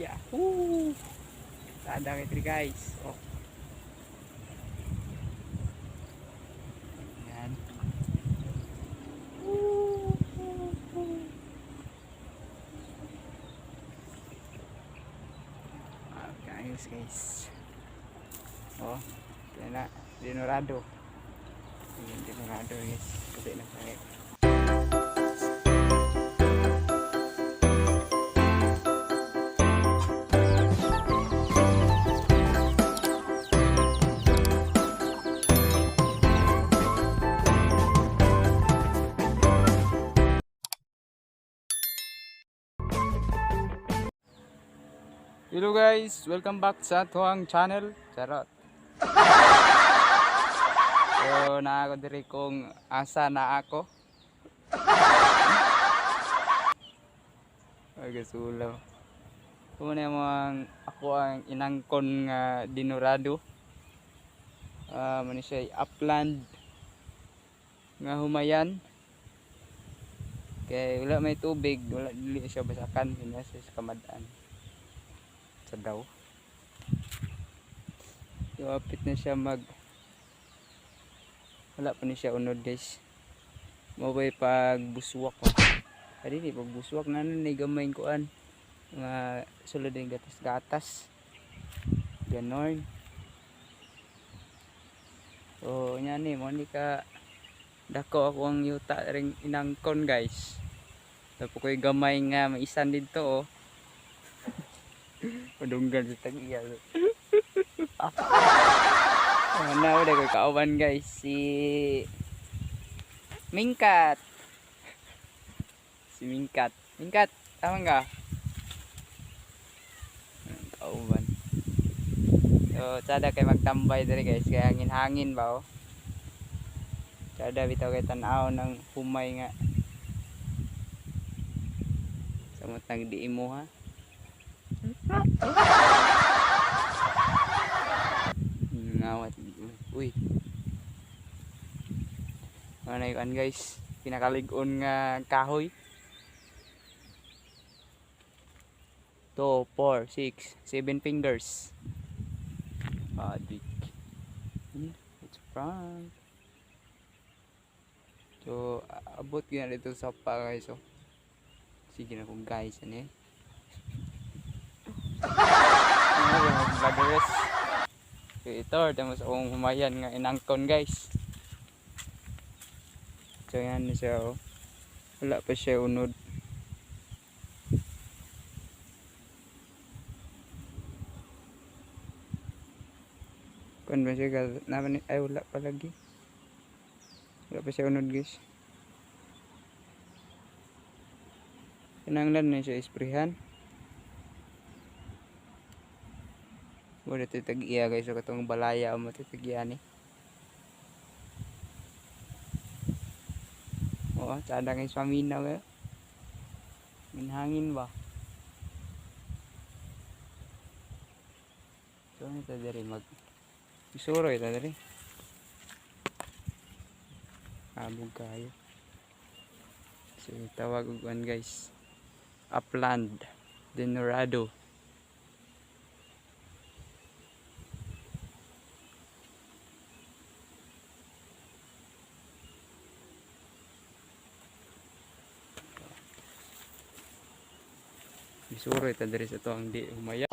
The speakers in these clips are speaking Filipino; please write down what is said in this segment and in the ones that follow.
Yahoo! Tada kay tri guys. Oh. Yan. Ayos guys. Oh, ito na. Dinorado. Ayan, dinorado guys. Kasi na tayo. Hello guys, welcome back sa tuwang channel. Charot. So na ako diri kung asa na ako. Ay gasulaw. Kumo na ako ang inangkon nga dinorado. Mani siya upland nga humayan. Kay wala may tubig, wala dili siya basakan, hinas sa kamadaan. Sa daw. Kapit na siya wala pa ni siya unod guys. Mabay pag buswak ko. Adi ni pag buswak na ni gamay kuan. Nga sulod ng gatas-gatas. Ganon. So nya ni mo ni ka dako ako ang yuta ring inangkon guys. Tapos ko'y gamay nga maisan dito oh. Padunggan sa tag-iya. Ano udah ko'y kauban guys si Mingkat. Si Mingkat. Mingkat, tama ka? Kauban. So, sada kay magtambay diri guys, kaya hangin-hangin ba oh. Sada bitaw kay tan-aw ng humay nga. Samot nang di imo ha. Ngawat. Uy. Ano yun guys, pinakalig-on nga kahoy. 2, 4, 6, 7 fingers. Adik. It's prank. So, abot ko na dito sa pa guys. So, sige na kung guys. Ano eh. Vloggers. Okay, ito. Tamos akong humayan nga inangkon guys. So, yan na siya. Oh. Wala pa siya unod. Kung ba siya naman ay wala pa lagi. Wala pa siya unod guys. Kinanglan na siya isprihan. Wala titag-iya guys. So katong balaya o matitag-iya ni. Oo, sada guys paminaw eh. Minhangin ba? So ito dari Isuro ito dari. Abog kayo. So tawag uguan guys. Upland Dinorado. Isuro ito dari sa to ang di humaya.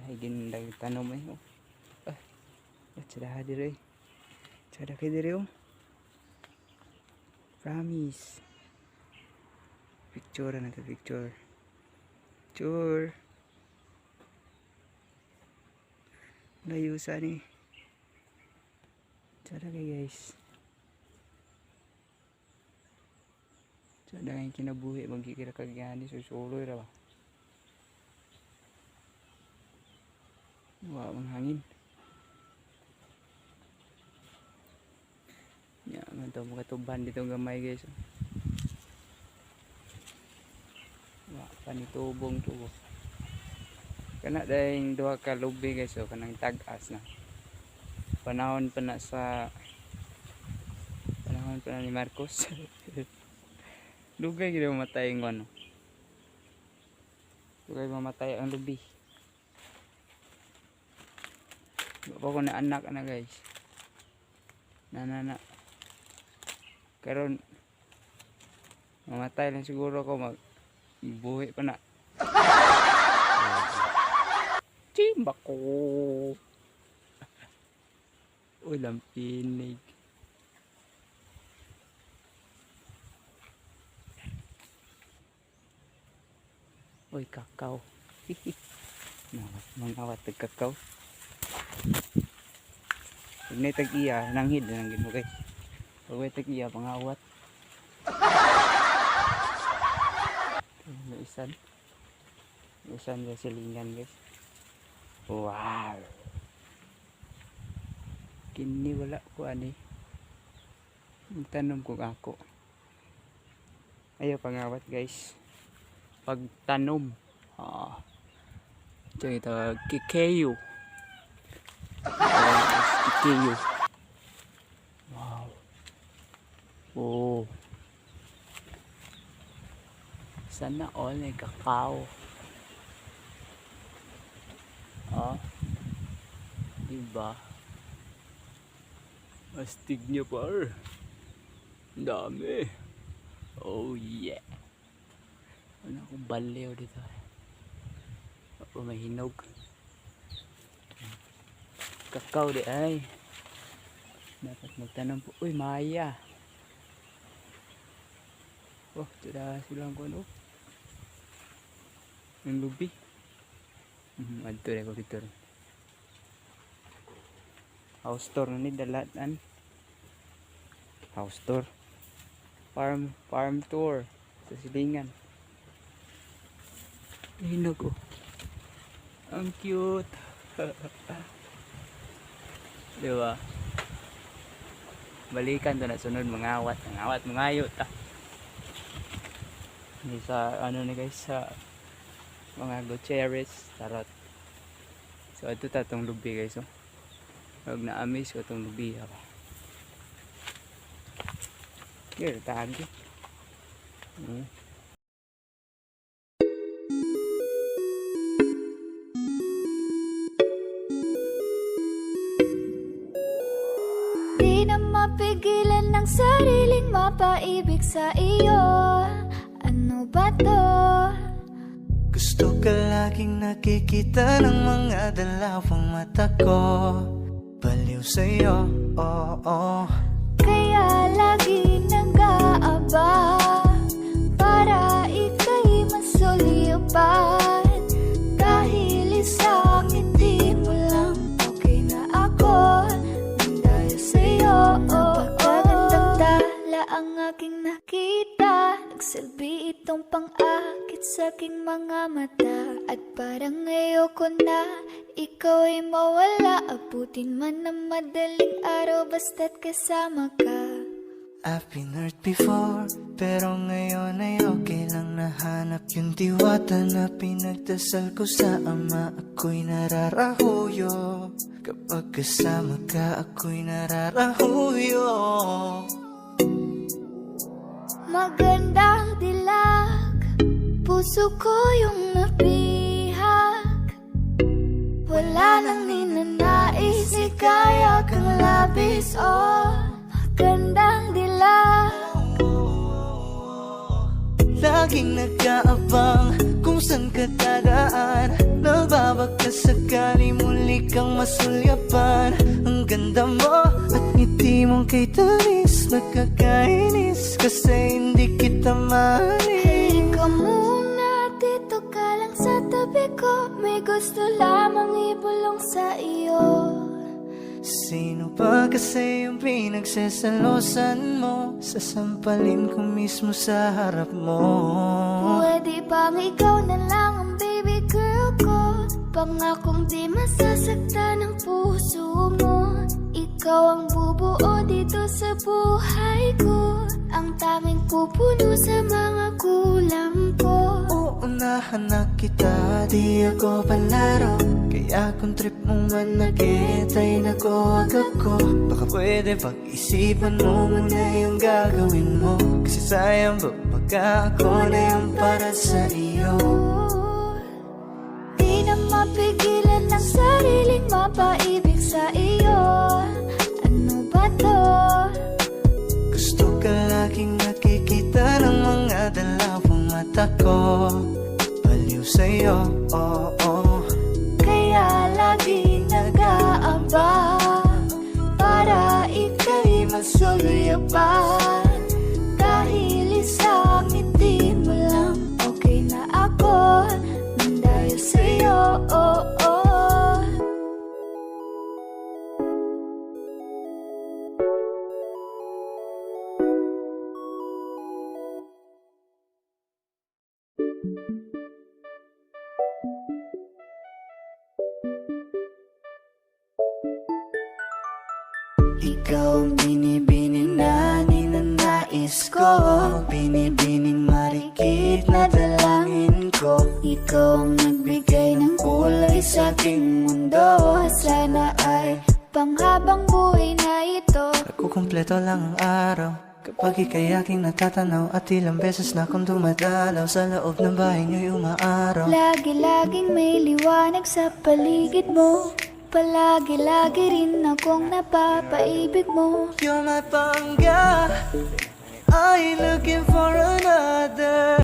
Ay gindag tanom eh. Oh. Sada dire. Sada kay dire oh. Promise. Picture na to picture. Picture. Layo sa ni. Sada kay guys. Sada kay kinabuhi magkikira kagani susuloy ra ba. Wow, ang hangin. Ya, man to mga tuban dito gamay guys. Wa panitubong tubo. Kana dahing duha ka lubi guys, so kanang tag-as na. Panahon pa na ni Marcos. Dugay gid mamatay ng ano. Dugay mamatay ang lubi. Bapa ko na anak na guys. Na. Karon mamatay lang siguro ko buhi pa na. Timba ko. Uy, lampinig. Uy, kakao. Mangawat ng kakao. Pag na tag-iya, nanghid na nanghid mo guys. Pag may tag-iya, pangawat. May isan. May isan na silingan guys. Wow. Kini wala ko ani. Tanong ko ako. Ayaw pangawat guys. Pagtanom. Ito ito kikeyo. Kikeyo. Wow. Oh. Sana all may kakao. Diba? Astig niya par. Dami. Oh yeah. Ano akong baliw dito. Ako may hinog. Kakao di ay. Dapat magtanong po. Uy, maya. Oh, tira silang ko ano. Yung lubi. Adto rin ko dito. House tour na ni dalatan. House tour. Farm tour sa silingan. Hinog oh. Ang cute. Diba? Balikan to na sunod mangawat. Mangawat mangayot ah. Hindi sa ano ni guys sa mga Gutierrez tarot. So ito tatong lubi guys oh. Huwag na-amaze ko itong lubi ako. Here, tagi. Di na mapigilan ng sariling mapaibig sa iyo. Ano ba to? Gusto ka laging nakikita ng mga dalawang mata ko. Baliw sa'yo, oo. Kaya lagi nag-aabang para ika'y masulipan. Dahil isang ngiti mo lang, okay na ako. Dahil sa'yo, napakagandang tala ang aking nakita. Nagsilbi itong pang-akit sa aking mga mata. At parang ayoko na ikaw ay mawala. Abutin man ng madaling araw basta't kasama ka. I've been hurt before, pero ngayon ay okay lang. Nahanap yung diwata na pinagdasal ko sa ama. Ako'y nararahuyo. Kapag kasama ka, ako'y nararahuyo. Magandang dilag, puso ko yung nabihag. Wala nang ninanais, ikaya kang labis. Oh, magandang dilag. Laging nag-aabang kung saan ka dadaan. Nababaka sakali muli kang masulyapan. Ang ganda mo at ngiti mong kay tamis. Magkakainis kasi hindi kita manis. Halika muna, dito ka lang sa tabi sabi ko, may gusto lamang ibulong sa iyo. Sino ba kasi yung pinagsasalosan mo? Sasampalin ko mismo sa harap mo. Pwede bang ikaw na lang ang baby girl ko? Pangakong di masasaktan ang puso mo. Ikaw ang bubuo dito sa buhay ko, ang tanging pupuno sa mga kulang ko. Uunahan na kita, di ako palaro. Kaya kung trip mong manakit ay nakuwag ako. Baka pwede pag-isipan mo muna yung gagawin mo. Kasi sayang ba pagka ako na yung para sa iyo. Di na mapigilan ang sariling mapaibig sa iyo. Ano ba to? Gusto ka laging nakikita ng mga dalawang mata ko. Baliw sa'yo, oh, oh. Kaya lagi nag-aaba para ika'y masulipan. Dahil isang ngiti mo lang, okay na ako nang dahil sa'yo, oh, oh. Ikaw ang binibining na ninanais ko. Binibining marikit na dalangin ko. Ikaw ang nagbigay ng kulay sa aking mundo. Sana ay panghabang buhay na ito. Nagkukumpleto lang ang araw kapag ika'y aking natatanaw. At ilang beses na akong dumadalaw sa loob ng bahay niyo'y umaaraw. Lagi-laging may liwanag sa paligid mo. Palagi-lagi rin akong napapaibig mo. You're my pangga, I ain't looking for another.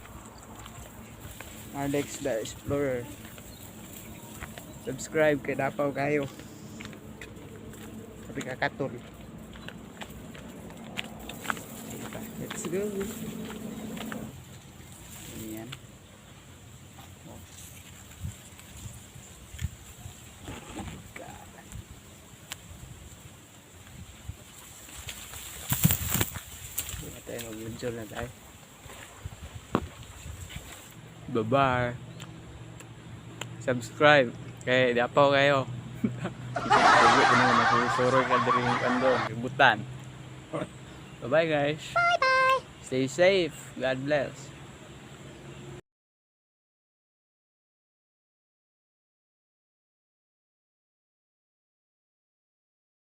Alex the Explorer. Subscribe kay Dapaw kayo. Sabi ka katol. Let's go. Ayan. Mag-enjoy na tayo. Bye-bye. Subscribe kay Dapaw kayo. Hindi ko naman nakusurog ka din yung kando. Ributan. Bye-bye guys. Bye-bye. Stay safe. God bless.